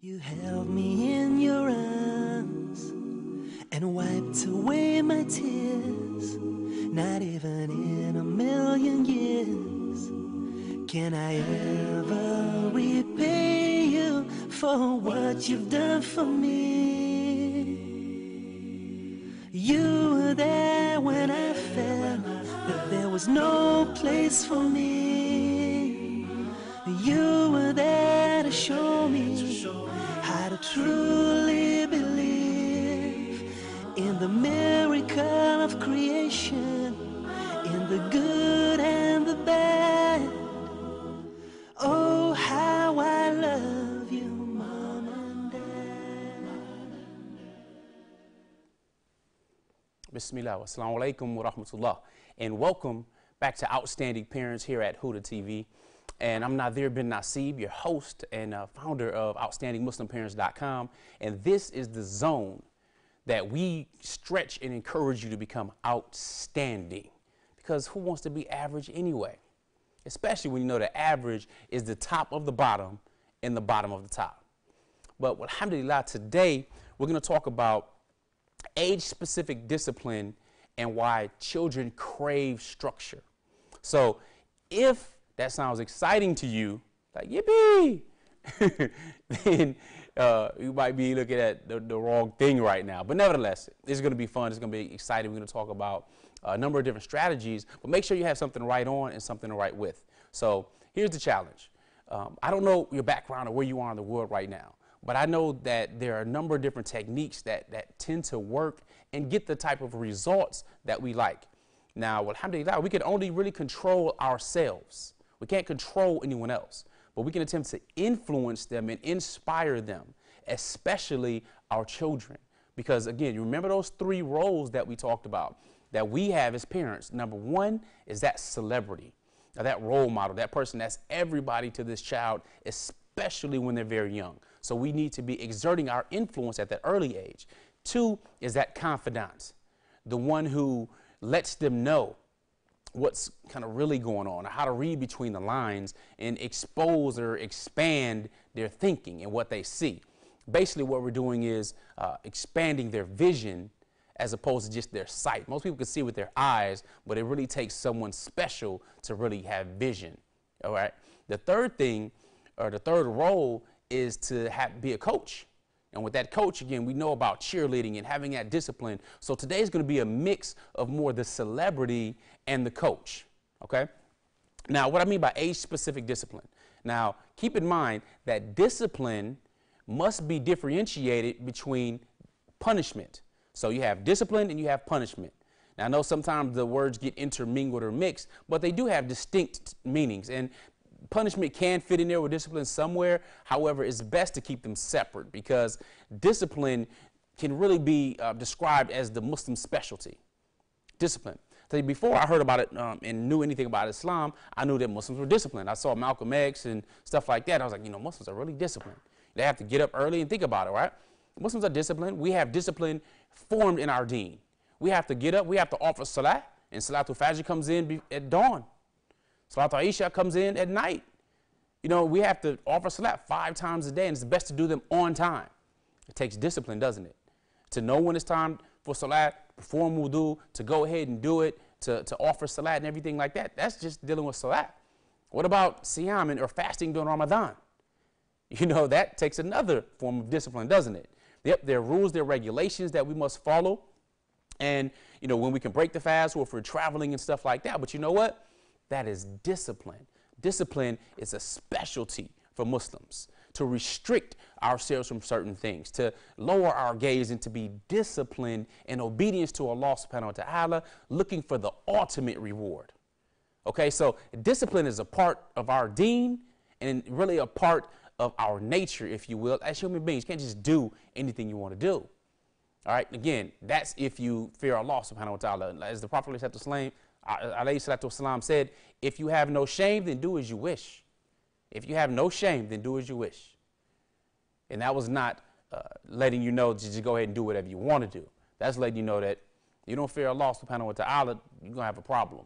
You held me in your arms and wiped away my tears. Not even in a million years can I ever repay you for what you've done for me. You were there when I felt that there was no place for me. You were there to show me how to truly believe in the miracle of creation, in the good and the bad. Oh, how I love you, Mom and Dad. Bismillah, assalamu alaikum wa rahmatullah, and welcome back to Outstanding Parents here at Huda TV. And I'm Nadir bin Nasib, your host and founder of OutstandingMuslimParents.com. And this is the zone that we stretch and encourage you to become outstanding. Because who wants to be average anyway? Especially when you know the average is the top of the bottom and the bottom of the top. But alhamdulillah, today we're going to talk about age-specific discipline and why children crave structure. So if that sounds exciting to you, like yippee, then you might be looking at the wrong thing right now. But nevertheless, it's going to be fun. It's going to be exciting. We're going to talk about a number of different strategies, but make sure you have something to write on and something to write with. So here's the challenge. I don't know your background or where you are in the world right now, but I know that there are a number of different techniques that tend to work and get the type of results that we like. Now, alhamdulillah, we can only really control ourselves. We can't control anyone else, but we can attempt to influence them and inspire them, especially our children. Because again, you remember those three roles that we talked about that we have as parents. Number one is that celebrity, that role model, that person that's everybody to this child, especially when they're very young. So we need to be exerting our influence at that early age. Two is that confidant, the one who lets them know what's kind of really going on, or how to read between the lines and expose or expand their thinking and what they see. Basically, what we're doing is expanding their vision as opposed to just their sight. Most people can see with their eyes, but it really takes someone special to really have vision. All right. The third thing, or the third role, is to be a coach. And with that coach, again, we know about cheerleading and having that discipline. So today is going to be a mix of more the celebrity and the coach, okay? Now, what I mean by age-specific discipline. Now, keep in mind that discipline must be differentiated between punishment. So you have discipline and you have punishment. Now, I know sometimes the words get intermingled or mixed, but they do have distinct meanings. And punishment can fit in there with discipline somewhere. However, it's best to keep them separate because discipline can really be described as the Muslim specialty. Discipline. So before I heard about it and knew anything about Islam, I knew that Muslims were disciplined. I saw Malcolm X and stuff like that. I was like, you know, Muslims are really disciplined. They have to get up early and think about it, right? Muslims are disciplined. We have discipline formed in our deen. We have to get up. We have to offer salah, and Salatul Fajr comes in at dawn. Salatul Isha comes in at night. You know, we have to offer salat 5 times a day, and it's best to do them on time. It takes discipline, doesn't it? To know when it's time for salat, perform wudu, to go ahead and do it, to offer salat and everything like that. That's just dealing with salat. What about siyam or fasting during Ramadan? You know, that takes another form of discipline, doesn't it? Yep, there are rules, there are regulations that we must follow. And, you know, when we can break the fast or if we're traveling and stuff like that. But you know what? That is discipline. Discipline is a specialty for Muslims, to restrict ourselves from certain things, to lower our gaze and to be disciplined in obedience to Allah subhanahu wa ta'ala, looking for the ultimate reward. Okay, so discipline is a part of our deen and really a part of our nature, if you will, as human beings. You can't just do anything you want to do. All right, again, that's if you fear Allah subhanahu wa ta'ala. As the Prophet alayhi salatu wasalam said, if you have no shame, then do as you wish. If you have no shame, then do as you wish. And that was not letting you know to just go ahead and do whatever you want to do. That's letting you know that you don't fear Allah subhanahu wa ta'ala, you're going to have a problem.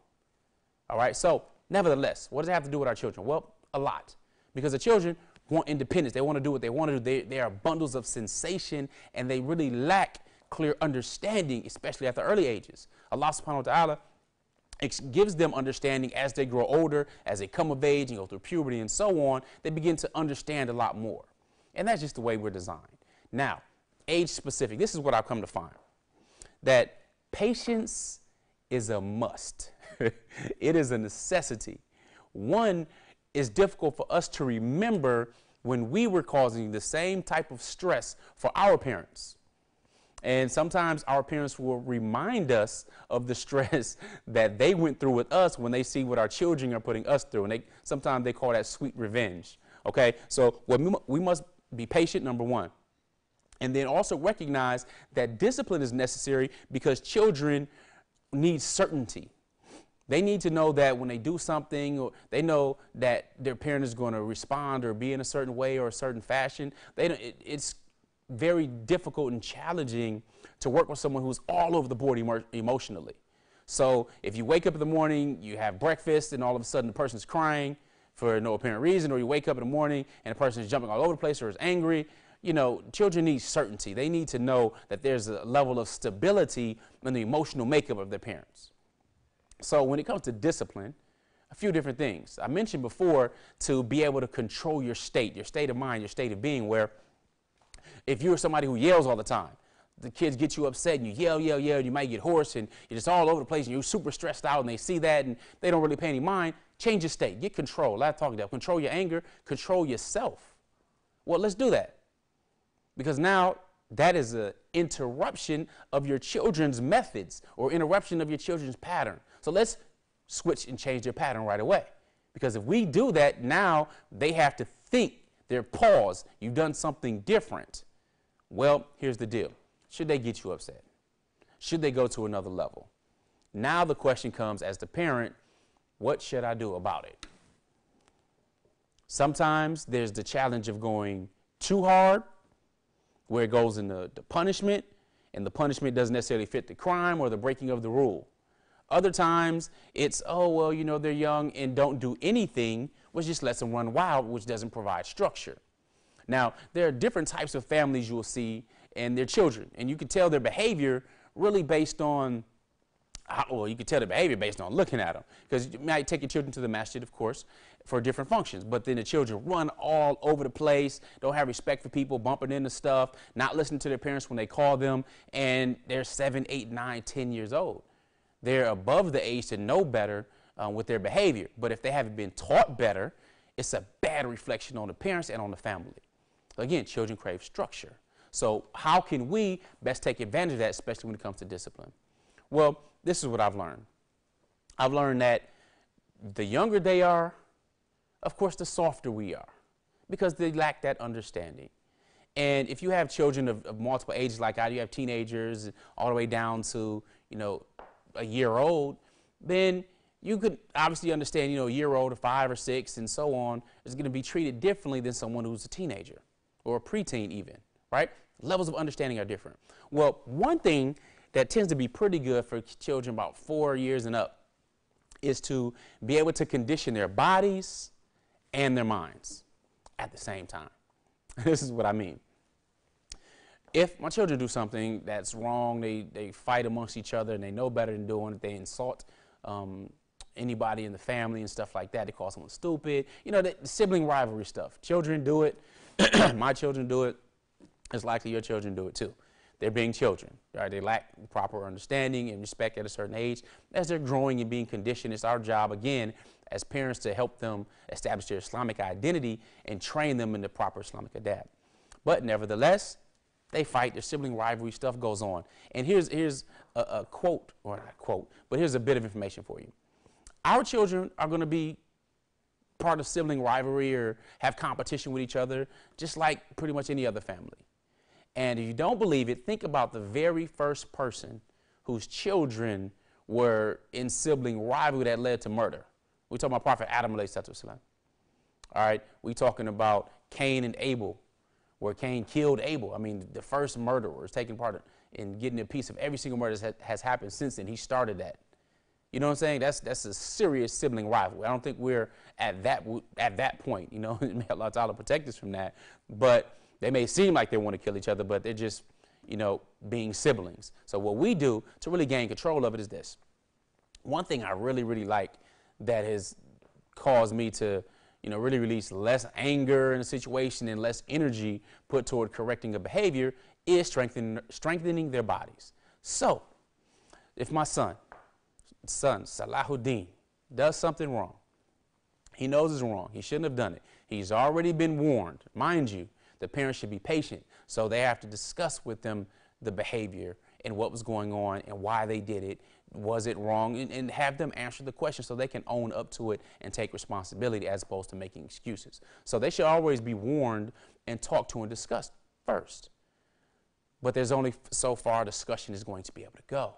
All right, so nevertheless, what does it have to do with our children? Well, a lot. Because the children want independence. They want to do what they want to do. They are bundles of sensation, and they really lack clear understanding, especially at the early ages. Allah subhanahu wa ta'ala gives them understanding as they grow older, as they come of age and go through puberty and so on. They begin to understand a lot more. And that's just the way we're designed. Now, age specific, this is what I've come to find, that patience is a must. It is a necessity. One, is difficult for us to remember when we were causing the same type of stress for our parents. And sometimes our parents will remind us of the stress that they went through with us when they see what our children are putting us through. And sometimes they call that sweet revenge. Okay, so we must be patient, number one. And then also recognize that discipline is necessary because children need certainty. They need to know that when they do something, or they know that their parent is going to respond or be in a certain way or a certain fashion. It's very difficult and challenging to work with someone who's all over the board emotionally. So if you wake up in the morning, you have breakfast, and all of a sudden the person's crying for no apparent reason, or you wake up in the morning and the person is jumping all over the place or is angry, you know, children need certainty. They need to know that there's a level of stability in the emotional makeup of their parents. So when it comes to discipline, a few different things. I mentioned before to be able to control your state of mind, your state of being, where if you're somebody who yells all the time, the kids get you upset and you yell, and you might get hoarse and you're just all over the place and you're super stressed out and they see that and they don't really pay any mind, change your state, get control. Let's talk about control your anger, control yourself. Well, let's do that. Because now that is an interruption of your children's methods or interruption of your children's pattern. So let's switch and change their pattern right away. Because if we do that, now they have to think, they're paused, you've done something different. Well, here's the deal. Should they get you upset? Should they go to another level? Now the question comes as the parent, what should I do about it? Sometimes there's the challenge of going too hard, where it goes into the punishment, and the punishment doesn't necessarily fit the crime or the breaking of the rule. Other times it's, oh, well, you know, they're young and don't do anything, which just lets them run wild, which doesn't provide structure. Now, there are different types of families you'll see and their children, and you can tell their behavior really based on, well, you can tell their behavior based on looking at them, because you might take your children to the masjid, of course, for different functions, but then the children run all over the place, don't have respect for people, bumping into stuff, not listening to their parents when they call them, and they're 7, 8, 9, 10 years old. They're above the age to know better with their behavior, but if they haven't been taught better, it's a bad reflection on the parents and on the family. Again, children crave structure. So how can we best take advantage of that, especially when it comes to discipline? Well, this is what I've learned. I've learned that the younger they are, of course, the softer we are, because they lack that understanding. And if you have children of multiple ages like I do, you have teenagers all the way down to, you know, a year old, then you could obviously understand, you know, a year old or 5 or 6 and so on is going to be treated differently than someone who's a teenager or a preteen even, right? Levels of understanding are different. Well, one thing that tends to be pretty good for children about 4 years and up is to be able to condition their bodies and their minds at the same time. This is what I mean. If my children do something that's wrong, they fight amongst each other and they know better than doing it, they insult anybody in the family and stuff like that, they call someone stupid, you know, the sibling rivalry stuff. Children do it, my children do it, it's likely your children do it too. They're being children, right? They lack proper understanding and respect at a certain age. As they're growing and being conditioned, it's our job, again, as parents to help them establish their Islamic identity and train them in the proper Islamic adab. But nevertheless, they fight, their sibling rivalry stuff goes on. And here's a quote, or not a quote, but here's a bit of information for you. Our children are going to be part of sibling rivalry or have competition with each other, just like pretty much any other family. And if you don't believe it, think about the very first person whose children were in sibling rivalry that led to murder. We're talking about Prophet Adam alayhi salatu wasalam. All right, we're talking about Cain and Abel, where Cain killed Abel. I mean, the first murderer is taking part in getting a piece of every single murder that has happened since then. He started that. You know what I'm saying? That's a serious sibling rivalry. I don't think we're at that point. You know, may Allah Ta'ala protect us from that. But they may seem like they want to kill each other, but they're just, you know, being siblings. So what we do to really gain control of it is this. One thing I really, really like that has caused me to, you know, really release less anger in a situation and less energy put toward correcting a behavior is strengthening their bodies. So if my son, Salahuddin, does something wrong, he knows it's wrong, he shouldn't have done it, he's already been warned. Mind you, the parents should be patient, so they have to discuss with them the behavior and what was going on and why they did it, was it wrong, and have them answer the question so they can own up to it and take responsibility as opposed to making excuses. So they should always be warned and talked to and discussed first. But there's only so far discussion is going to be able to go.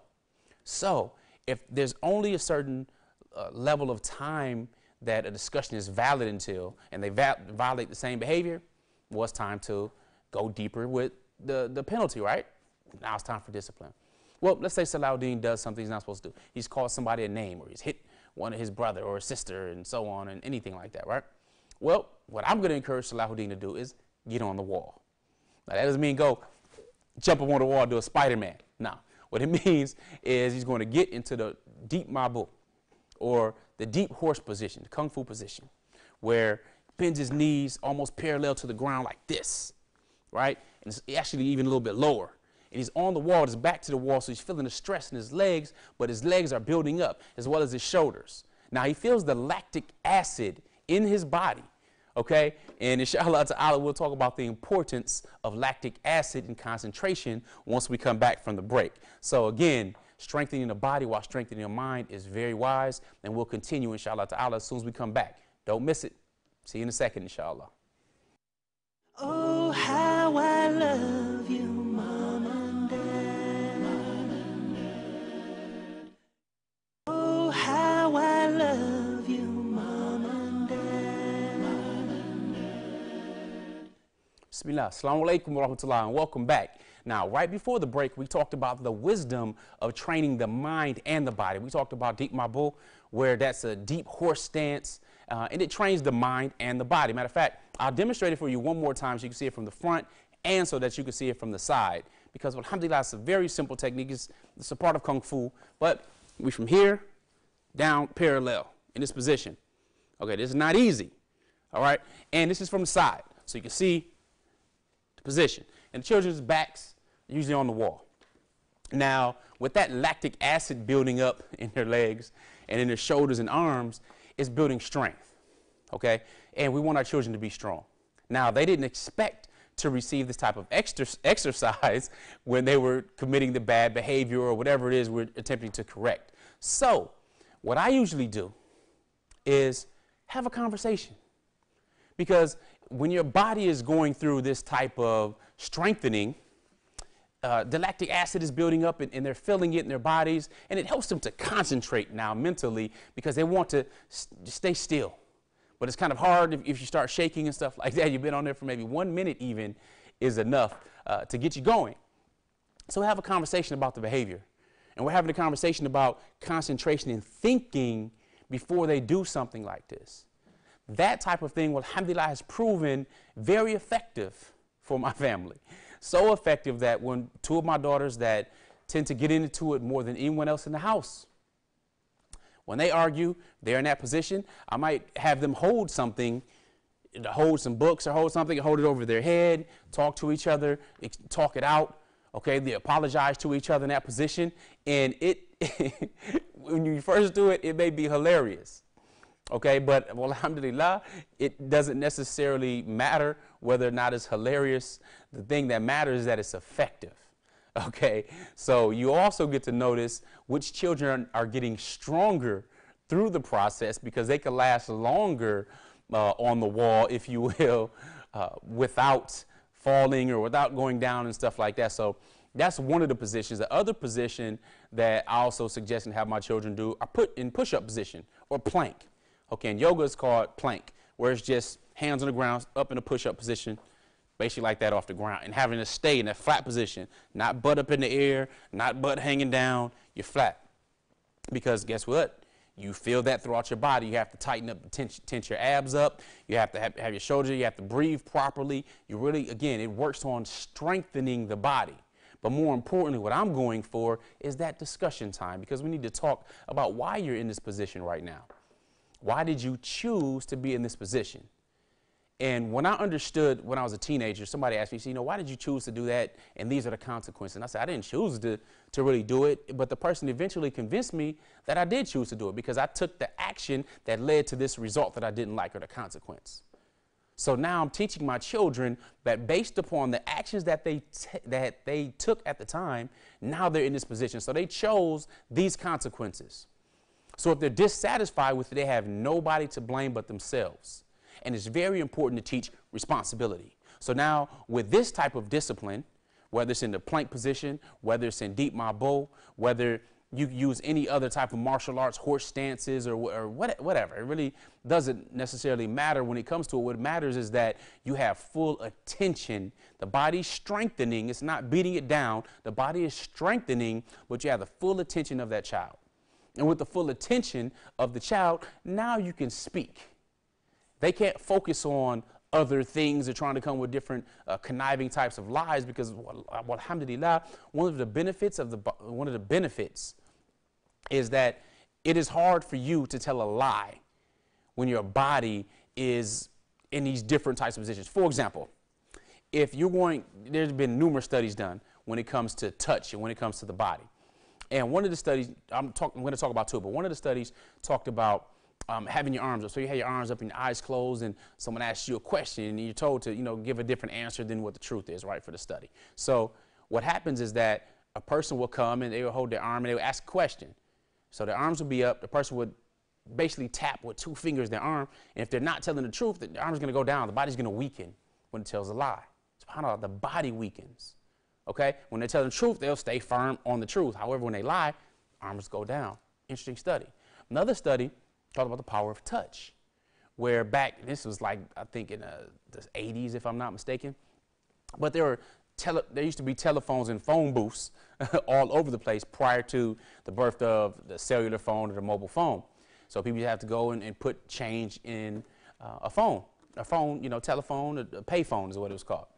So if there's only a certain level of time that a discussion is valid until, and they violate the same behavior, well, it's time to go deeper with the penalty, right? Now it's time for discipline. Well, let's say Salahuddin does something he's not supposed to do. He's called somebody a name, or he's hit one of his brother or sister and so on, and anything like that, right? Well, what I'm going to encourage Salahuddin to do is get on the wall. Now, that doesn't mean go jump up on the wall and do a Spider-Man. No. What it means is he's going to get into the deep mabu, or the deep horse position, the kung fu position, where he bends his knees almost parallel to the ground like this, right? And it's actually even a little bit lower. And he's on the wall, his back to the wall, so he's feeling the stress in his legs, but his legs are building up as well as his shoulders. Now he feels the lactic acid in his body, okay? And inshallah ta'ala, we'll talk about the importance of lactic acid and concentration once we come back from the break. So again, strengthening the body while strengthening your mind is very wise, and we'll continue inshallah ta'ala as soon as we come back. Don't miss it. See you in a second, inshallah. Oh, how I love you, Mom and Dad. Oh, how I love you, Mom and Dad. Bismillah. Assalamu alaikum wa rahmatullah, and welcome back. Now, right before the break, we talked about the wisdom of training the mind and the body. We talked about deep mabu, where that's a deep horse stance, and it trains the mind and the body. Matter of fact, I'll demonstrate it for you one more time so you can see it from the front and so that you can see it from the side. Because, alhamdulillah, it's a very simple technique. It's a part of Kung Fu, but we from here down parallel in this position. Okay, this is not easy, all right? And this is from the side, so you can see the position. And the children's backs are usually on the wall. Now, with that lactic acid building up in their legs and in their shoulders and arms, it's building strength, okay? And we want our children to be strong. Now, they didn't expect to receive this type of exercise when they were committing the bad behavior or whatever it is we're attempting to correct. So, what I usually do is have a conversation. Because when your body is going through this type of strengthening, the lactic acid is building up and they're feeling it in their bodies, and it helps them to concentrate now mentally because they want to stay still. But it's kind of hard if you start shaking and stuff like that. You've been on there for maybe 1 minute even is enough to get you going. So we have a conversation about the behavior, and we're having a conversation about concentration and thinking before they do something like this. That type of thing, well, alhamdulillah, has proven very effective for my family. So effective that when two of my daughters that tend to get into it more than anyone else in the house, when they argue, they're in that position, I might have them hold something, hold some books or hold something, hold it over their head, talk to each other, talk it out. Okay, they apologize to each other in that position. And when you first do it, it may be hilarious. Okay, but well, alhamdulillah, it doesn't necessarily matter whether or not it's hilarious. The thing that matters is that it's effective. Okay, so you also get to notice which children are getting stronger through the process because they can last longer on the wall, if you will, without falling or without going down and stuff like that. So that's one of the positions. The other position that I also suggest and have my children do are put in push-up position or plank. Okay, and yoga is called plank, where it's just hands on the ground, up in a push-up position, basically like that off the ground, and having to stay in that flat position, not butt up in the air, not butt hanging down, you're flat. Because guess what? You feel that throughout your body. You have to tighten up, tense your abs up. You have to have your shoulders. You have to breathe properly. You really, again, it works on strengthening the body. But more importantly, what I'm going for is that discussion time, because we need to talk about why you're in this position right now. Why did you choose to be in this position? And when I understood when I was a teenager, somebody asked me, you know, why did you choose to do that? And these are the consequences. And I said, I didn't choose to really do it. But the person eventually convinced me that I did choose to do it because I took the action that led to this result that I didn't like, or the consequence. So now I'm teaching my children that based upon the actions that they took at the time, now they're in this position. So they chose these consequences. So if they're dissatisfied with it, they have nobody to blame but themselves. And it's very important to teach responsibility. So now with this type of discipline, whether it's in the plank position, whether it's in deep mabo, whether you use any other type of martial arts, horse stances, or whatever, it really doesn't necessarily matter when it comes to it. What matters is that you have full attention. The body's strengthening. It's not beating it down. The body is strengthening, but you have the full attention of that child. And with the full attention of the child, now you can speak. They can't focus on other things. They're trying to come with different conniving types of lies, because, alhamdulillah, one of the benefits is that it is hard for you to tell a lie when your body is in these different types of positions. For example, if you're going, there's been numerous studies done when it comes to touch and when it comes to the body. And one of the studies, I'm going to talk about two, but one of the studies talked about having your arms up. So you have your arms up and your eyes closed, and someone asks you a question and you're told to, give a different answer than what the truth is, right, for the study. So what happens is that a person will come and they will hold their arm and they will ask a question. So their arms will be up. The person would basically tap with 2 fingers their arm. And if they're not telling the truth, the arm is going to go down. The body's going to weaken when it tells a lie. SubhanAllah, the body weakens. Okay? When they tell the truth, they'll stay firm on the truth. However, when they lie, arms go down. Interesting study. Another study talked about the power of touch, where this was like, I think in the 80s, if I'm not mistaken, but there used to be telephones and phone booths all over the place prior to the birth of the cellular phone or the mobile phone. So people have to go and put change in a phone, telephone, a pay phone is what it was called.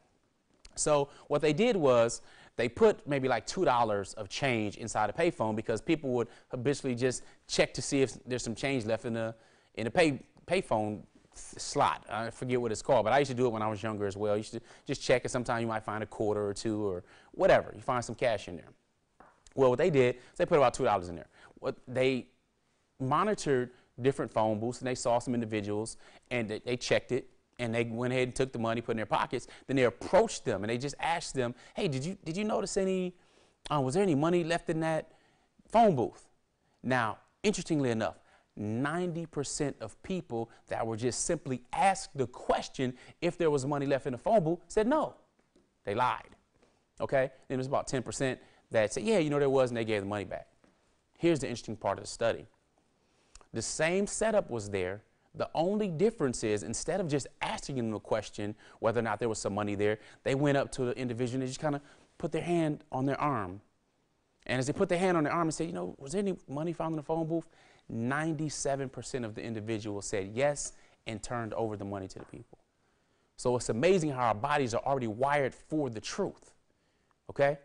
So what they did was they put maybe like $2 of change inside a payphone, because people would habitually just check to see if there's some change left in a payphone slot. I forget what it's called, but I used to do it when I was younger as well. I used to just check, and sometimes you might find a quarter or 2 or whatever. You find some cash in there. Well, what they did is they put about $2 in there. They monitored different phone booths, and they saw some individuals, and they checked it. And they went ahead and took the money, put it in their pockets. Then they approached them and they just asked them, hey, did you notice was there any money left in that phone booth? Now, interestingly enough, 90% of people that were just simply asked the question if there was money left in the phone booth said no. They lied. Okay? Then there's about 10% that said, yeah, there was, and they gave the money back. Here's the interesting part of the study. The same setup was there. The only difference is, instead of just asking them the question whether or not there was some money there, they went up to the individual and they just kind of put their hand on their arm. And as they put their hand on their arm and said, was there any money found in the phone booth? 97% of the individuals said yes and turned over the money to the people. So it's amazing how our bodies are already wired for the truth. Okay?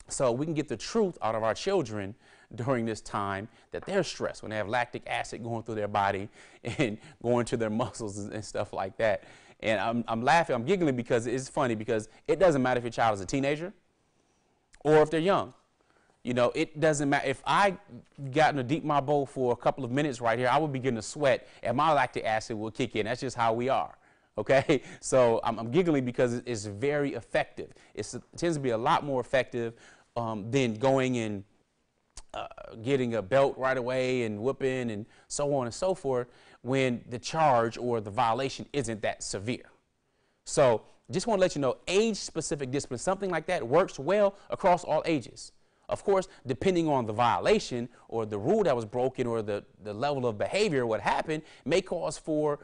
So we can get the truth out of our children during this time that they're stressed, when they have lactic acid going through their body and going to their muscles and stuff like that. And I'm laughing, I'm giggling because it's funny, because it doesn't matter if your child is a teenager or if they're young. It doesn't matter. If I got in a deep mabo for a couple of minutes right here, I would begin to sweat and my lactic acid will kick in. That's just how we are. Okay, so I'm giggling because it's very effective. It tends to be a lot more effective than going and getting a belt right away and whooping and so on and so forth when the charge or the violation isn't that severe. So just want to let you know, age-specific discipline, something like that works well across all ages. Of course, depending on the violation or the rule that was broken or the level of behavior, what happened may cause for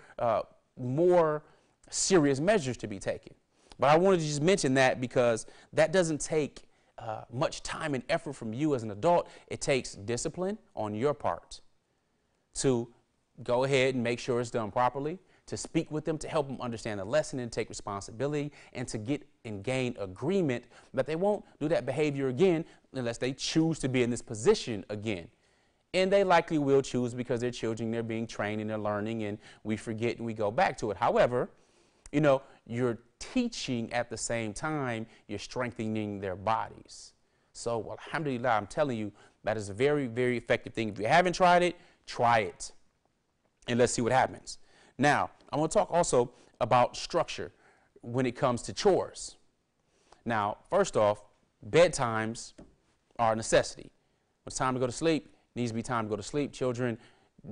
more serious measures to be taken. But I wanted to just mention that because that doesn't take much time and effort from you as an adult. It takes discipline on your part to go ahead and make sure it's done properly, to speak with them, to help them understand the lesson and take responsibility, and to get and gain agreement that they won't do that behavior again unless they choose to be in this position again. And they likely will choose because they're children, they're being trained and they're learning, and we forget and we go back to it. However, you know, you're teaching at the same time, you're strengthening their bodies. So, alhamdulillah, I'm telling you, that is a very, very effective thing. If you haven't tried it, try it. And let's see what happens. Now, I want to talk also about structure when it comes to chores. Now, first off, bedtimes are a necessity. When it's time to go to sleep, it needs to be time to go to sleep. Children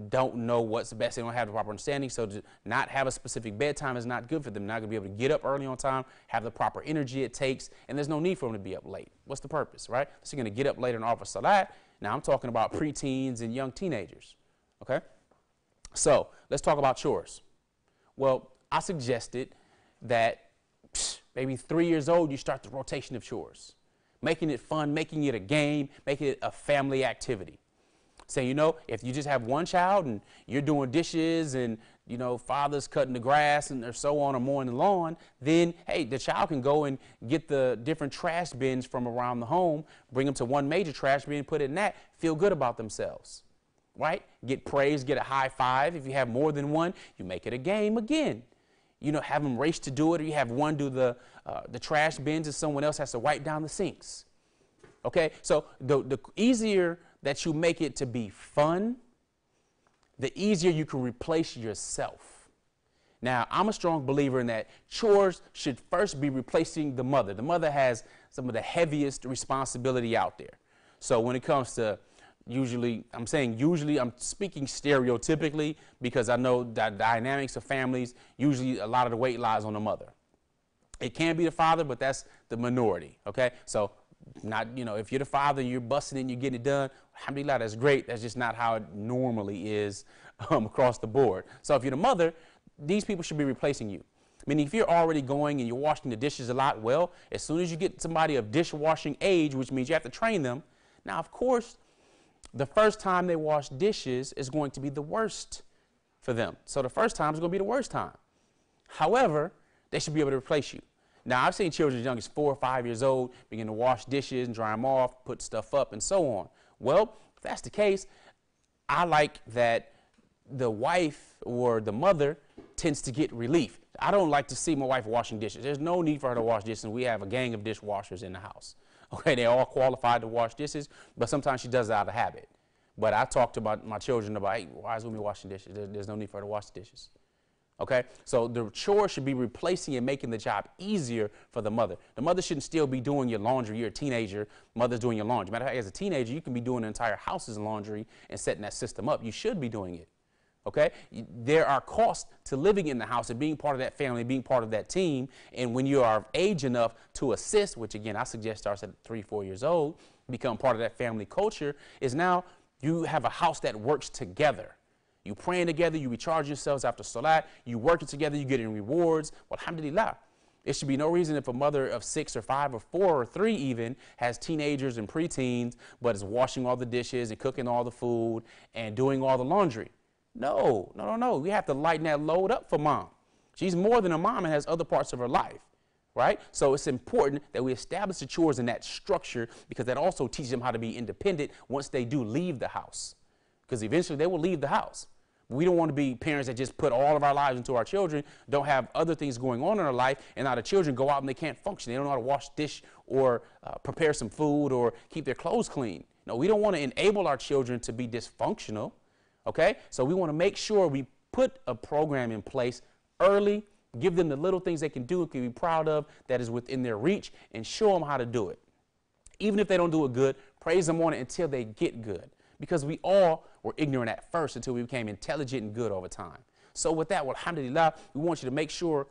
don't know what's the best. They don't have the proper understanding. So to not have a specific bedtime is not good for them. They're not going to be able to get up early on time, have the proper energy it takes, and there's no need for them to be up late. What's the purpose, right? So you're going to get up later and offer salat. Now I'm talking about preteens and young teenagers, okay? So let's talk about chores. Well, I suggested that maybe 3 years old, you start the rotation of chores, making it fun, making it a game, making it a family activity. Saying, you know, if you just have one child and you're doing dishes and, you know, father's cutting the grass and or so on or mowing the lawn, then, hey, the child can go and get the different trash bins from around the home, bring them to one major trash bin, put it in that, feel good about themselves, right? Get praise, get a high five. If you have more than one, you make it a game again. You know, have them race to do it, or you have one do the trash bins and someone else has to wipe down the sinks. Okay, so the easier that you make it to be fun, the easier you can replace yourself. Now, I'm a strong believer in that chores should first be replacing the mother. The mother has some of the heaviest responsibility out there. So when it comes to I'm speaking stereotypically because I know that dynamics of families, usually a lot of the weight lies on the mother. It can be the father, but that's the minority, okay? So not, you know, if you're the father and you're busting it and you're getting it done, alhamdulillah, that's great. That's just not how it normally is across the board. So if you're the mother, these people should be replacing you. Meaning if you're already going and you're washing the dishes a lot, well, as soon as you get somebody of dishwashing age, which means you have to train them. Now, of course, the first time they wash dishes is going to be the worst for them. So the first time is going to be the worst time. However, they should be able to replace you. Now, I've seen children as young as 4 or 5 years old begin to wash dishes and dry them off, put stuff up, and so on. Well, if that's the case, I like that the wife or the mother tends to get relief. I don't like to see my wife washing dishes. There's no need for her to wash dishes, and we have a gang of dishwashers in the house. Okay, they're all qualified to wash dishes, but sometimes she does it out of habit. But I talked about my children about, hey, why is women washing dishes? There's no need for her to wash the dishes. Okay, so the chore should be replacing and making the job easier for the mother. The mother shouldn't still be doing your laundry. You're a teenager, mother's doing your laundry. Matter of fact, as a teenager, you can be doing the entire house's laundry and setting that system up. You should be doing it. Okay, there are costs to living in the house and being part of that family, being part of that team. And when you are of age enough to assist, which again, I suggest starts at 3 or 4 years old, become part of that family culture, is now you have a house that works together. You praying together, you recharge yourselves after salat, you working together, you getting rewards. Well, alhamdulillah. It should be no reason if a mother of 6 or 5 or 4 or 3 even has teenagers and preteens, but is washing all the dishes and cooking all the food and doing all the laundry. No. We have to lighten that load up for mom. She's more than a mom and has other parts of her life, right? So it's important that we establish the chores in that structure because that also teaches them how to be independent once they do leave the house, because eventually they will leave the house. We don't want to be parents that just put all of our lives into our children, don't have other things going on in our life, and now the children go out and they can't function. They don't know how to wash dish or prepare some food or keep their clothes clean. No, we don't want to enable our children to be dysfunctional, okay? So we want to make sure we put a program in place early, give them the little things they can do and can be proud of that is within their reach, and show them how to do it. Even if they don't do it good, praise them on it until they get good. Because we all were ignorant at first until we became intelligent and good over time. So with that, well, alhamdulillah, we want to make sure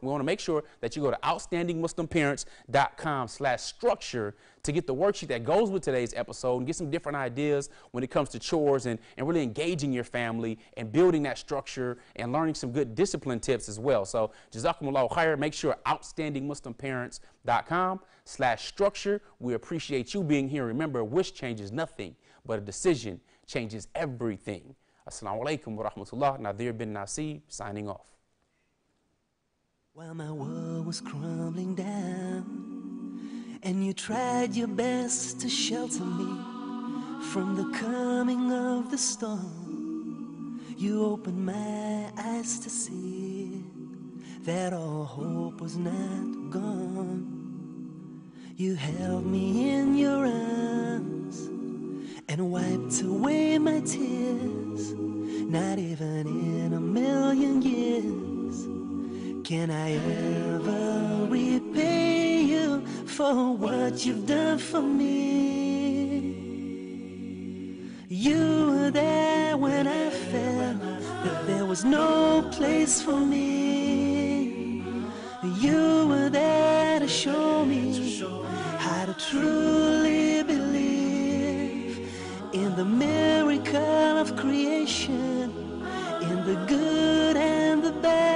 that you go to outstandingmuslimparents.com/structure to get the worksheet that goes with today's episode and get some different ideas when it comes to chores and really engaging your family and building that structure and learning some good discipline tips as well. So jazakumullahu khair. Make sure outstandingmuslimparents.com/structure. We appreciate you being here. Remember, a wish changes nothing, but a decision changes everything. Assalamu alaikum wa rahmatullah. Nadir bin Nasib signing off. While my world was crumbling down and you tried your best to shelter me from the coming of the storm, you opened my eyes to see that all hope was not gone. You held me in your arms and wiped away my tears. Not even in a million years can I ever repay you for what you've done for me. You were there when I felt that there was no place for me. You were there to show me how to truly believe in the miracle of creation, in the good and the bad.